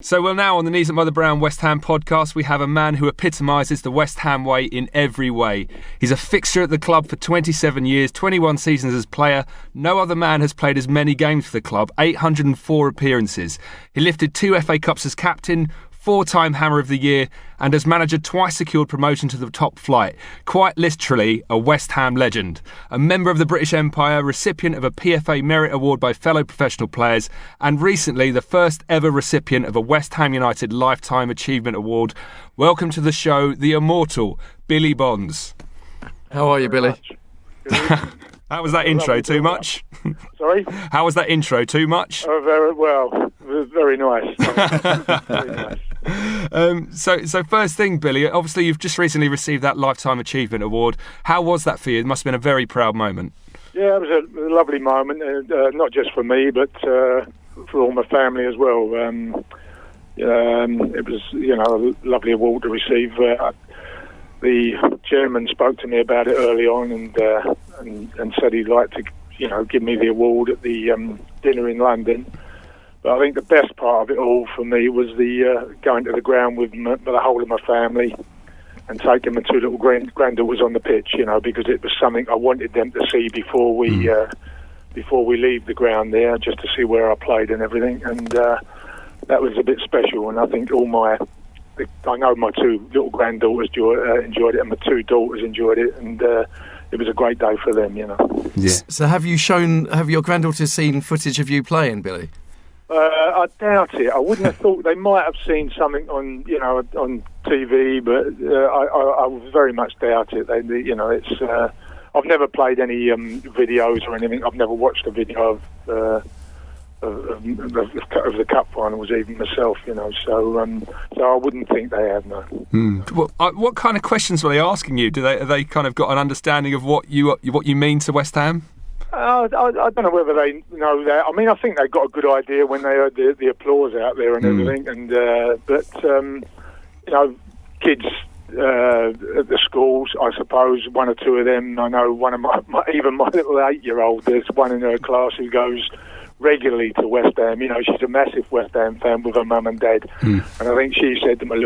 So, well, now on the Knees at Mother Brown West Ham podcast, we have a man who epitomises the West Ham way in every way. He's a fixture at the club for 27 years, 21 seasons as player. No other man has played as many games for the club, 804 appearances. He lifted 2 FA Cups as captain, 4-time Hammer of the Year, and as manager twice secured promotion to the top flight. Quite literally a West Ham legend. A member of the British Empire, recipient of a PFA Merit Award by fellow professional players, and recently the first ever recipient of a West Ham United Lifetime Achievement Award. Welcome to the show, the immortal Billy Bonds. How are you, Billy? How was that intro? Too much? Sorry? How was that intro? Too much? Oh, very well. Very nice. Very nice. So first thing, Billy, obviously you've just recently received that Lifetime Achievement Award. How was that for you? It must have been a very proud moment. Yeah, it was a lovely moment, not just for me, but for all my family as well. It was, a lovely award to receive. The chairman spoke to me about it early on and said he'd like to, give me the award at the dinner in London. But I think the best part of it all for me was the going to the ground with the whole of my family and taking my 2 little granddaughters on the pitch, because it was something I wanted them to see before we leave the ground there, just to see where I played and everything. And that was a bit special. And I think I know my 2 little granddaughters enjoyed it, and my 2 daughters enjoyed it, and it was a great day for them, Yeah. So have your granddaughters seen footage of you playing, Billy? I doubt it. I wouldn't have thought. They might have seen something on TV, but I very much doubt it. It's. I've never played any videos or anything. I've never watched a video of the cup finals even myself. So I wouldn't think they have, no. What kind of questions were they asking you? Have they kind of got an understanding of what you mean to West Ham? I don't know whether they know that. I mean, I think they got a good idea when they heard the applause out there and everything. And kids at the schools, I suppose 1 or 2 of them. I know one of my little 8-year-old. There's one in her class who goes regularly to West Ham. She's a massive West Ham fan with her mum and dad. And I think she said to my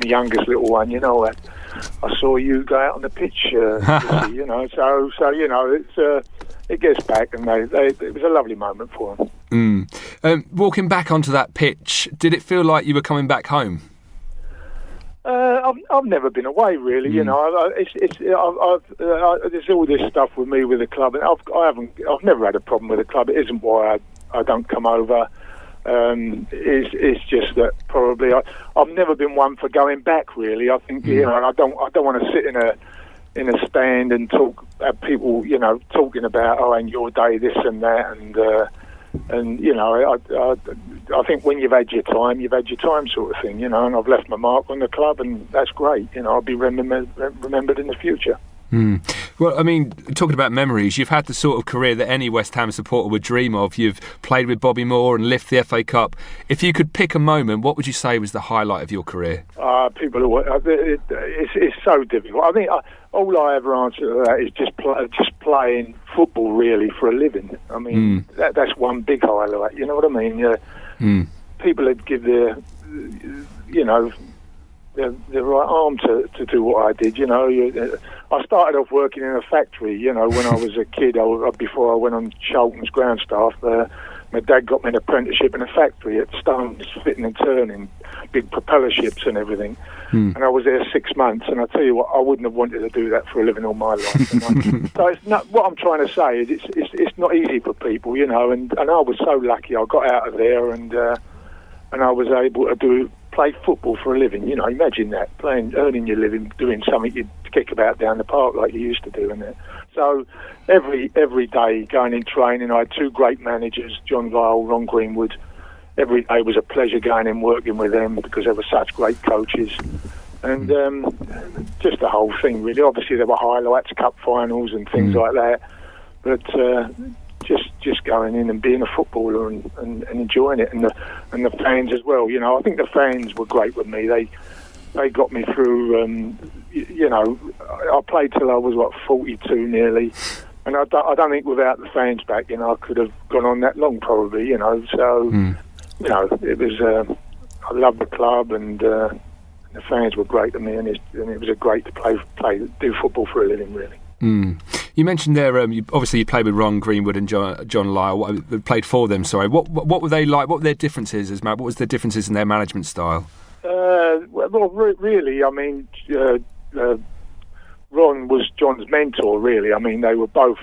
youngest little one, I saw you go out on the pitch, it gets back, and it was a lovely moment for them. Walking back onto that pitch, did it feel like you were coming back home? I've never been away, really. There's all this stuff with me with the club, and I've never had a problem with the club. It isn't why I don't come over. It's just that probably I've never been one for going back, really. I think I don't want to sit in a stand and talk at people, talking about and your day, this and that, I think when you've had your time, sort of thing, and I've left my mark on the club, and that's great. I'll be remembered in the future. Well, I mean, talking about memories, you've had the sort of career that any West Ham supporter would dream of. You've played with Bobby Moore and lifted the FA Cup. If you could pick a moment, what would you say was the highlight of your career? It's so difficult. I think all I ever answer to that is just playing football, really, for a living. I mean, that's one big highlight. You know what I mean? People would give their right arm to do what I did. I started off working in a factory, when I was a kid. Before I went on Charlton's ground staff, my dad got me an apprenticeship in a factory at Stones, fitting and turning, big propeller ships and everything. And I was there 6 months, and I tell you what, I wouldn't have wanted to do that for a living all my life. So it's not, what I'm trying to say is it's not easy for people, and I was so lucky. I got out of there, and I was able to play football for a living. Imagine that, earning your living, doing something you'd kick about down the park like you used to do, and that. So every day going in training, I had 2 great managers, John Vile, Ron Greenwood. Every day was a pleasure going in working with them because they were such great coaches. And just the whole thing, really. Obviously there were highlights, cup finals and things like that, but just going in and being a footballer and enjoying it, and the fans as well. I think the fans were great with me. They got me through. I played till I was 42 nearly, and I don't think without the fans back, I could have gone on that long probably. So you know, it was. I loved the club, and the fans were great to me, and it was a great to do football for a living, really. You mentioned there, you played with Ron Greenwood and John Lyle. Played for them. Sorry, what were they like? What were their differences? What was the differences in their management style? Really, I mean, Ron was John's mentor, really. I mean, they both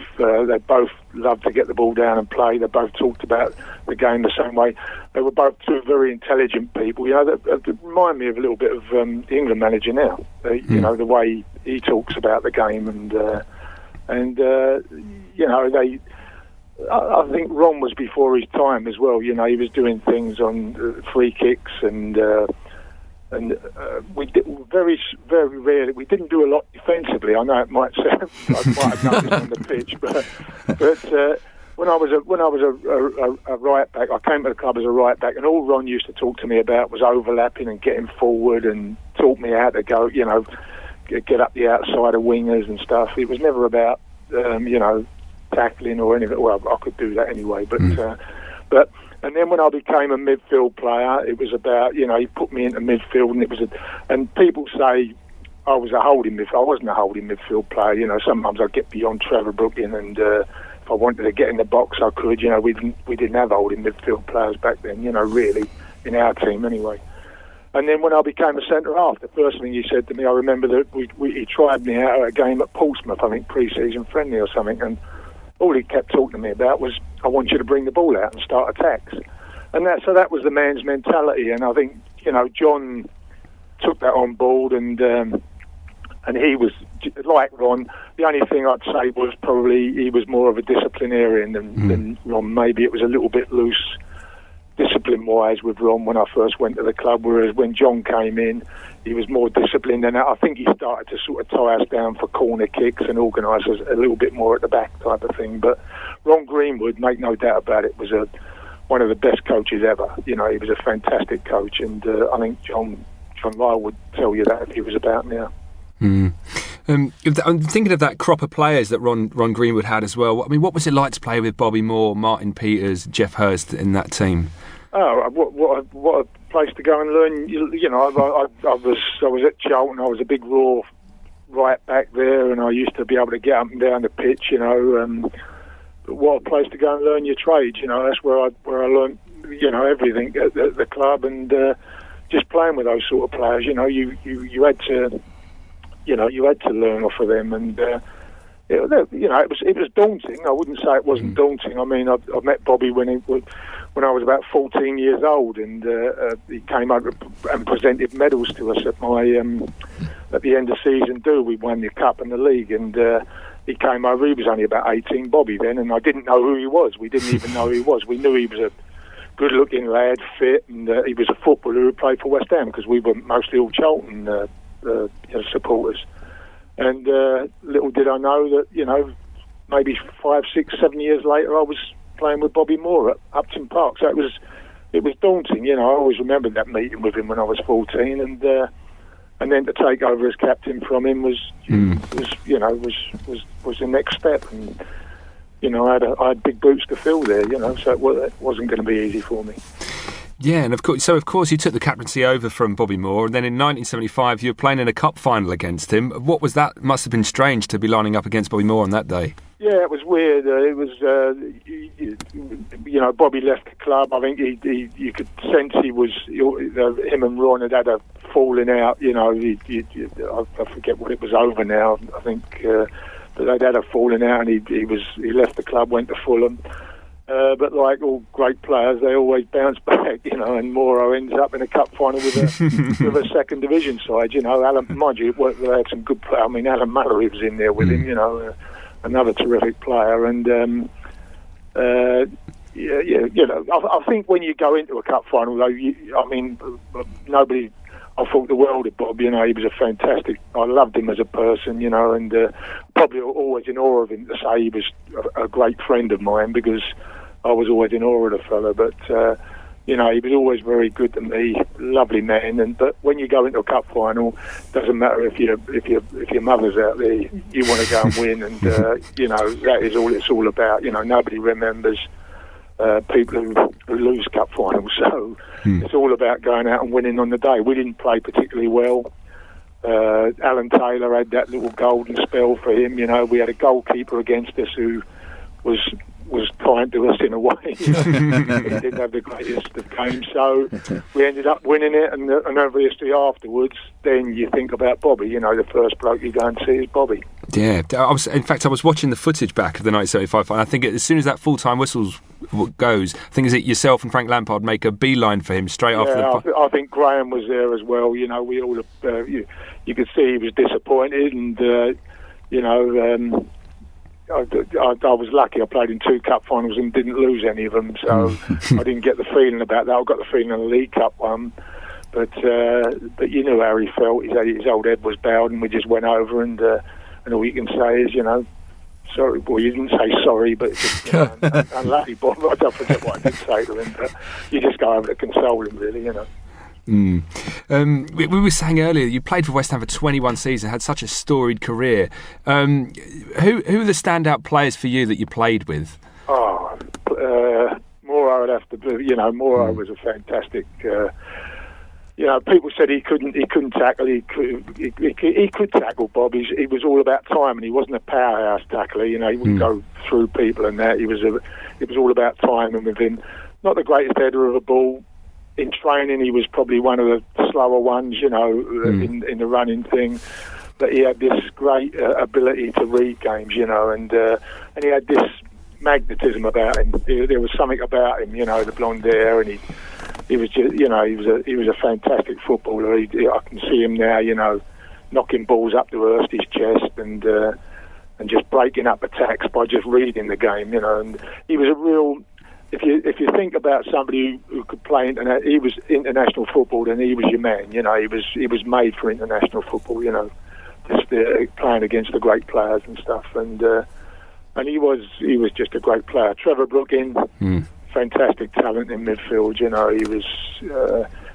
loved to get the ball down and play. They both talked about the game the same way. They were both two very intelligent people. You know, that remind me of a little bit of the England manager now. You know, the way he talks about the game, and you know, I think Ron was before his time as well. You know, he was doing things on free kicks and we did very rarely. We didn't do a lot defensively. I know it might sound, I might have noticed on the pitch, but when I was a right back, I came to the club as a right back, and all Ron used to talk to me about was overlapping and getting forward, and taught me how to go, you know, get up the outside of wingers and stuff. It was never about you know, tackling or anything. Well, I could do that anyway, but. And then when I became a midfield player, it was about, you know, he put me into midfield, and and people say I was a holding midfield. I wasn't a holding midfield player. You know, sometimes I'd get beyond Trevor Brooking, and if I wanted to get in the box, I could. You know, we didn't have holding midfield players back then. You know, really, in our team anyway. And then when I became a centre half, the first thing he said to me, I remember that he tried me out at a game at Portsmouth, I think pre-season friendly or something, and all he kept talking to me about was, I want you to bring the ball out and start attacks. And that was the man's mentality. And I think, you know, John took that on board, and he was, like Ron, the only thing I'd say was probably he was more of a disciplinarian than Ron. Maybe it was a little bit loose discipline-wise with Ron when I first went to the club, whereas when John came in, he was more disciplined, and I think he started to sort of tie us down for corner kicks and organise us a little bit more at the back type of thing. But Ron Greenwood, make no doubt about it, was one of the best coaches ever. You know, he was a fantastic coach, and I think John Lyle would tell you that if he was about now. I'm thinking of that crop of players that Ron Greenwood had as well. I mean, what was it like to play with Bobby Moore, Martin Peters, Geoff Hurst in that team? Oh, what a place to go and learn. You know, I was at Charlton. I was a big raw right back there, and I used to be able to get up and down the pitch. You know, but what a place to go and learn your trade. You know, that's where I learned, you know, everything at the club, and just playing with those sort of players. You know, you had to, you know, you had to learn off of them, and you know, it was daunting. I wouldn't say it wasn't daunting. I mean, I met Bobby when I was about 14 years old, and he came over and presented medals to us at my at the end of season 2. We won the cup and the league, and he came over. He was only about 18, Bobby, then, and I didn't know who he was. We didn't even know who he was. We knew he was a good-looking lad, fit, and he was a footballer who played for West Ham, because we were mostly all Charlton supporters. And little did I know that, you know, maybe 5, 6, 7 years later, I was playing with Bobby Moore at Upton Park. So it was daunting. You know, I always remembered that meeting with him when I was 14, and then to take over as captain from him was the next step. And you know, I had big boots to fill there. You know, so it wasn't going to be easy for me. Yeah, and of course you took the captaincy over from Bobby Moore, and then in 1975 you were playing in a cup final against him. What was that? Must have been strange to be lining up against Bobby Moore on that day. Yeah, it was weird. It was, you know, Bobby left the club. I think you could sense him and Ron had a falling out. You know, I forget what it was over now. I think, but they'd had a falling out, and he left the club, went to Fulham. But like all great players, they always bounce back, you know, and Moro ends up in a cup final with a second division side, you know. Mind you, they had some good players. I mean, Alan Mallory was in there with him, you know, another terrific player. And, you know, I think when you go into a cup final, though, nobody... I thought the world of Bob, you know. He was a fantastic... I loved him as a person, you know, and probably always in awe of him, to say he was a great friend of mine, because I was always in awe of the fella. But, you know, he was always very good to me, lovely man. But when you go into a cup final, doesn't matter if your mother's out there, you want to go and win, and, you know, that is all it's all about. You know, nobody remembers people who lose cup finals. So it's all about going out and winning on the day. We didn't play particularly well. Alan Taylor had that little golden spell for him. You know, we had a goalkeeper against us who was kind to us in a way. He didn't have the greatest of games, so we ended up winning it. And obviously afterwards, then you think about Bobby. You know, the first bloke you go and see is Bobby. Yeah, I was watching the footage back of the 1975 final. I think as soon as that full-time whistle goes, I think is it yourself and Frank Lampard make a beeline for him straight after the. I think Graham was there as well. You know, we all you could see he was disappointed, and you know. I was lucky. I played in 2 cup finals and didn't lose any of them, so I didn't get the feeling about that. I got the feeling in the League Cup one, but you knew how he felt. His old head was bowed, and we just went over, and all you can say is, you know, sorry, boy. You didn't say sorry, but just, you know, unlucky, boy. I don't forget what I did say to him, but you just go over to console him, really, you know. We were saying earlier you played for West Ham for 21 seasons, had such a storied career. Who are the standout players for you that you played with? Moore would have to do. You know, Moore was a fantastic. You know, people said he couldn't tackle. He could tackle Bob. He was all about time, and he wasn't a powerhouse tackler. You know, he wouldn't go through people and that. It was all about timing with him. Not the greatest header of a ball. In training, he was probably one of the slower ones, you know, in the running thing. But he had this great ability to read games, you know, and he had this magnetism about him. There was something about him, you know, the blonde hair, and he was just, you know, he was a fantastic footballer. I can see him now, you know, knocking balls up to Hursty's chest and just breaking up attacks by just reading the game, you know. And he was a real. If you think about somebody who could play he was international football, and he was your man. You know, he was made for international football. You know, just playing against the great players and stuff. And he was just a great player. Trevor Brooking, fantastic talent in midfield. You know, he was.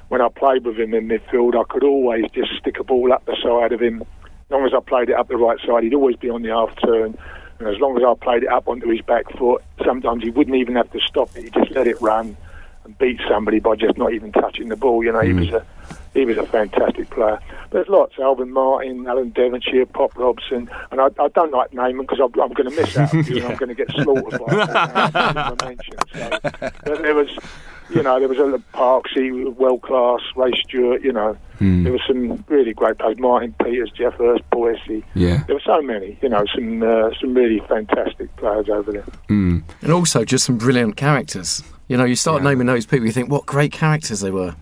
When I played with him in midfield, I could always just stick a ball up the side of him. As long as I played it up the right side, he'd always be on the half turn. And as long as I played it up onto his back foot, sometimes he wouldn't even have to stop it. He just let it run and beat somebody by just not even touching the ball. You know, he was a fantastic player. There's lots: Alvin Martin, Alan Devonshire, Pop Robson, and I don't like naming because I'm going to miss out on you, and I'm going to get slaughtered by mention. So, but there was a Parksy, world class, Ray Stewart. You know, there were some really great players: Martin Peters, Jeff Hurst, Boise. Yeah, there were so many. You know, some really fantastic players over there, and also just some brilliant characters. You know, you start naming those people, you think what great characters they were.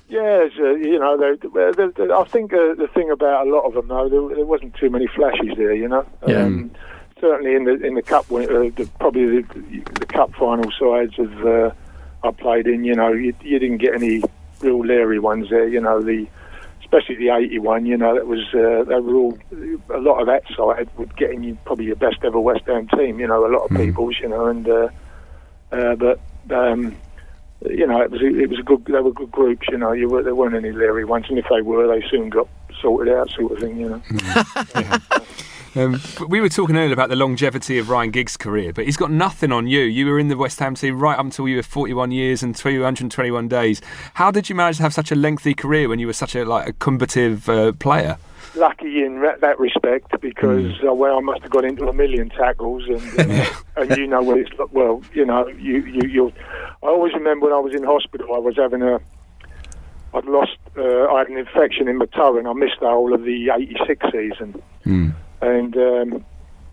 Yes, you know, I think the thing about a lot of them, though, there wasn't too many flashes there. You know, certainly in the cup, probably the cup final sides of. I played in, you know, you didn't get any real leery ones there, you know, especially the 81, you know, they were all, a lot of that side would get in you probably your best ever West Ham team, you know, a lot of people's, you know, and but you know, it was a good, they were good groups, you know, there weren't any leery ones, and if they were, they soon got sorted out, sort of thing, you know. We were talking earlier about the longevity of Ryan Giggs' career, but he's got nothing on you. You were in the West Ham team right up until you were 41 years and 221 days. How did you manage to have such a lengthy career when you were such a combative player? Lucky in that respect, because I must have got into a million tackles, and you know what it's like. Well, you know, you. I always remember when I was in hospital, I had an infection in my toe, and I missed the whole of the '86 season. And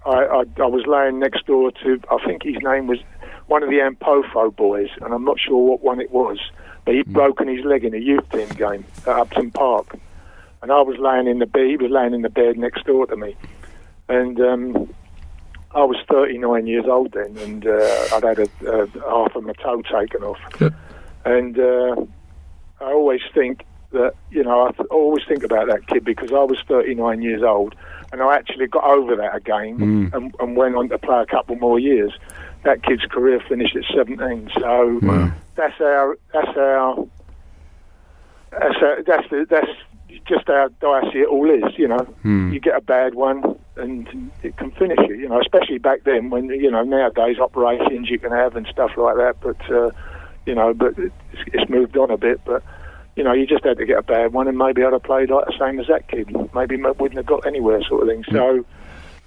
I was laying next door to, I think his name was one of the Ampofo boys, and I'm not sure what one it was, but he'd broken his leg in a youth team game at Upton Park. And I was laying in the bed, he was laying in the bed next door to me. And I was 39 years old then, and I'd had half of my toe taken off. And I always think that, you know, I always think about that kid, because I was 39 years old, and I actually got over that again and went on to play a couple more years. That kid's career finished at 17, so that's just how dicey it all is, you know. You get a bad one, and it can finish you. You know, especially back then when, you know, nowadays operations you can have and stuff like that. But you know, but it's moved on a bit. But you know, you just had to get a bad one, and maybe I'd have played like the same as that kid. Maybe wouldn't have got anywhere, sort of thing. So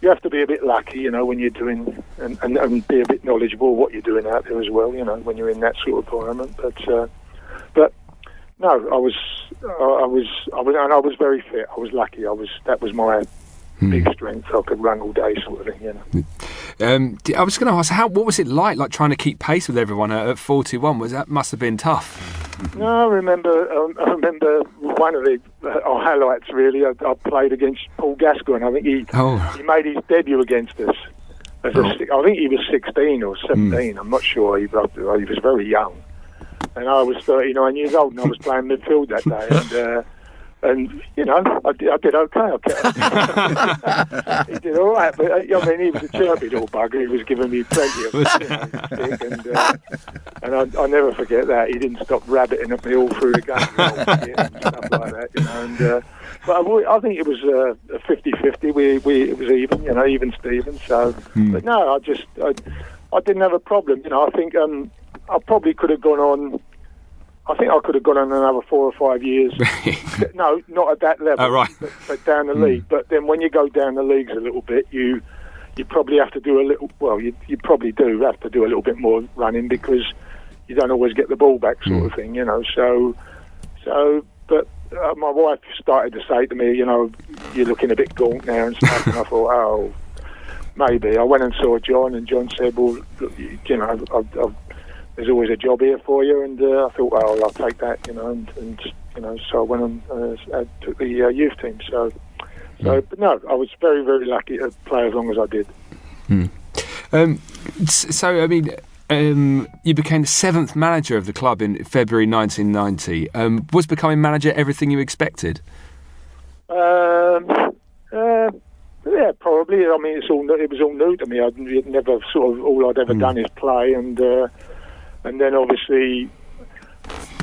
you have to be a bit lucky, you know, when you're doing, and be a bit knowledgeable of what you're doing out there as well, you know, when you're in that sort of environment. But no, I was very fit. I was lucky. That was my big strength. I could run all day, sort of thing, you know. I was going to ask, what was it like trying to keep pace with everyone at 41? That must have been tough. No, I remember one of the highlights. Really, I played against Paul Gascoigne. I think he made his debut against us. I think he was 16 or 17. I'm not sure. He was very young, and I was 39 years old, and I was playing midfield that day. And you know, I did okay. He did all right, but I mean, he was a chirpy little bugger. He was giving me plenty of stick, and I never forget that. He didn't stop rabbiting at me all through the game and stuff like that, you know. And but I think it was a 50-50. It was even, you know, even Steven. So, but no, I didn't have a problem. You know, I think I probably could have gone on. I think I could have gone on another 4 or 5 years. No, not at that level, right. but down the league. But then when you go down the leagues a little bit, you probably have to do a little. Well, you probably do have to do a little bit more running because you don't always get the ball back, sort of thing, you know. So, but my wife started to say to me, you know, you're looking a bit gaunt now and stuff. And I thought, oh, maybe. I went and saw John, and John said, well, look, you know, there's always a job here for you, and I thought, well, I'll take that, you know, and you know, so I went and took the youth team. So, but no, I was very, very lucky to play as long as I did. So, I mean, you became the 7th manager of the club in February 1990. Was becoming manager everything you expected? Yeah, probably. I mean, it was all new to me. I'd never all I'd ever done is play, and then obviously,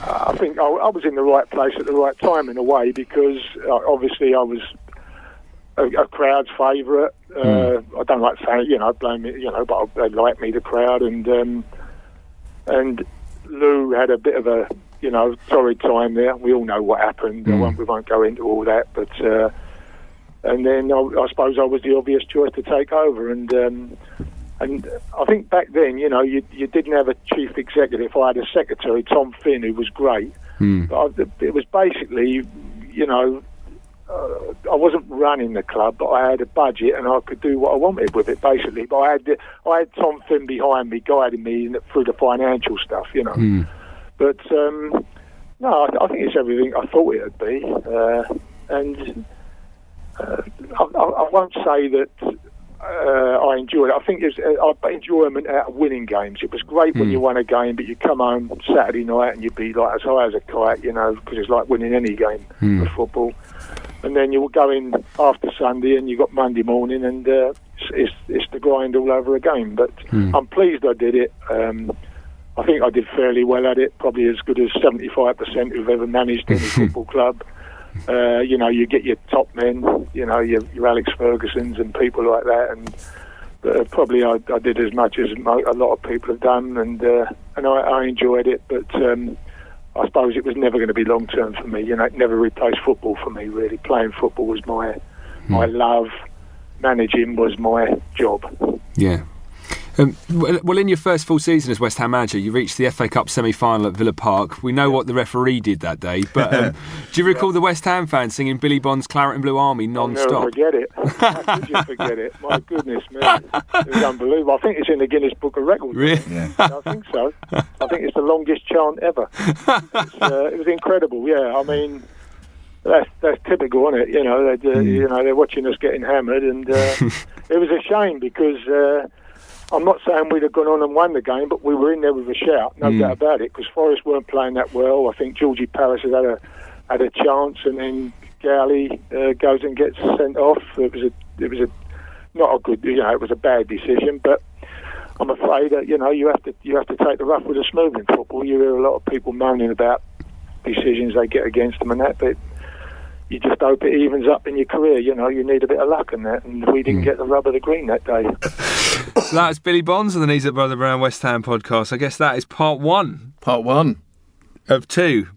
I think I was in the right place at the right time in a way, because obviously I was a crowd's favourite. I don't like saying, you know, blame it, you know, but they liked me, the crowd, and Lou had a bit of a, you know, torrid time there. We all know what happened. We won't go into all that, but and then I suppose I was the obvious choice to take over, and I think back then, you know, you didn't have a chief executive. I had a secretary, Tom Finn, who was great. But it was basically, you know, I wasn't running the club, but I had a budget and I could do what I wanted with it, basically. But I had Tom Finn behind me, guiding me through the financial stuff, you know. But no, I think it's everything I thought it would be, and I won't say that. I enjoyed it. I think I enjoyment out of winning games. It was great when you won a game, but you come home Saturday night and you'd be like as high as a kite, you know, because it's like winning any game of football. And then you will go in after Sunday and you got Monday morning, and it's the grind all over again. But I'm pleased I did it. I think I did fairly well at it, probably as good as 75% who've ever managed any football club. You know, you get your top men, you know, your Alex Fergusons and people like that, and probably I did as much as a lot of people have done, and I enjoyed it, but I suppose it was never going to be long term for me. You know, it never replaced football for me, really. Playing football was my love. Managing was my job. Yeah. Well, in your first full season as West Ham manager, you reached the FA Cup semi-final at Villa Park. We know what the referee did that day, but do you recall the West Ham fans singing Billy Bonds' Claret and Blue Army non-stop? I'll never forget it. How could you forget it? My goodness, man. It was unbelievable. I think it's in the Guinness Book of Records. Really? Yeah. I think so. I think it's the longest chant ever. It was incredible, yeah. I mean, that's typical, isn't it? You know, you know, they're watching us getting hammered, and it was a shame because... I'm not saying we'd have gone on and won the game, but we were in there with a shout, no doubt about it, because Forest weren't playing that well. I think Georgie Paris had a chance, and then Gowley goes and gets sent off. It was not a good, you know, it was a bad decision, but I'm afraid that, you know, you have to take the rough with the smooth in football. You hear a lot of people moaning about decisions they get against them and that, but you just hope it evens up in your career. You know, you need a bit of luck in that, and we didn't get the rub of the green that day. So that's Billy Bonds on the Knees Up Brother Brown West Ham podcast. I guess that is part one. Part one. Of two.